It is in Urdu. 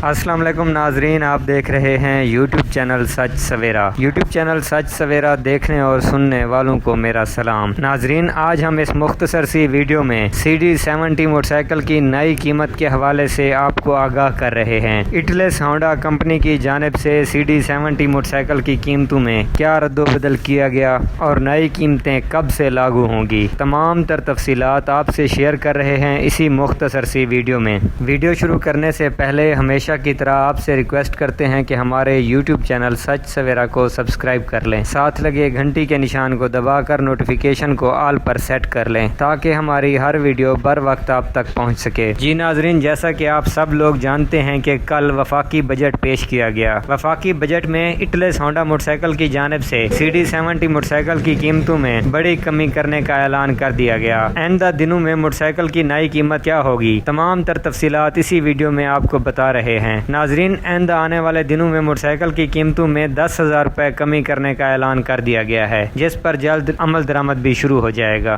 السلام علیکم ناظرین، آپ دیکھ رہے ہیں یوٹیوب چینل سچ سویرا۔ یوٹیوب چینل سچ سویرا دیکھنے اور سننے والوں کو میرا سلام۔ ناظرین، آج ہم اس مختصر سی ویڈیو میں CD70 موٹر سائیکل کی نئی قیمت کے حوالے سے آپ کو آگاہ کر رہے ہیں۔ اٹلس ہونڈا کمپنی کی جانب سے CD70 موٹر سائیکل کی قیمتوں میں کیا رد و بدل کیا گیا اور نئی قیمتیں کب سے لاگو ہوں گی، تمام تر تفصیلات آپ سے شیئر کر رہے ہیں اسی مختصر سی ویڈیو میں۔ ویڈیو شروع کرنے سے پہلے ہمیشہ کی طرح آپ سے ریکویسٹ کرتے ہیں کہ ہمارے یوٹیوب چینل سچ سویرا کو سبسکرائب کر لیں، ساتھ لگے گھنٹی کے نشان کو دبا کر نوٹیفیکیشن کو آل پر سیٹ کر لیں تاکہ ہماری ہر ویڈیو بر وقت آپ تک پہنچ سکے۔ جی ناظرین، جیسا کہ آپ سب لوگ جانتے ہیں کہ کل وفاقی بجٹ پیش کیا گیا۔ وفاقی بجٹ میں اٹلس ہونڈا موٹر سائیکل کی جانب سے CD70 موٹر سائیکل کی قیمتوں میں بڑی کمی کرنے کا اعلان کر دیا گیا۔ آئندہ دنوں میں موٹر سائیکل کی نئی قیمت کیا ہوگی، تمام تر تفصیلات اسی ویڈیو میں آپ کو بتا رہے ہیں۔ ناظرین، آئندہ آنے والے دنوں میں موٹر سائیکل کی قیمتوں میں 10,000 روپے کمی کرنے کا اعلان کر دیا گیا ہے، جس پر جلد عمل درآمد بھی شروع ہو جائے گا۔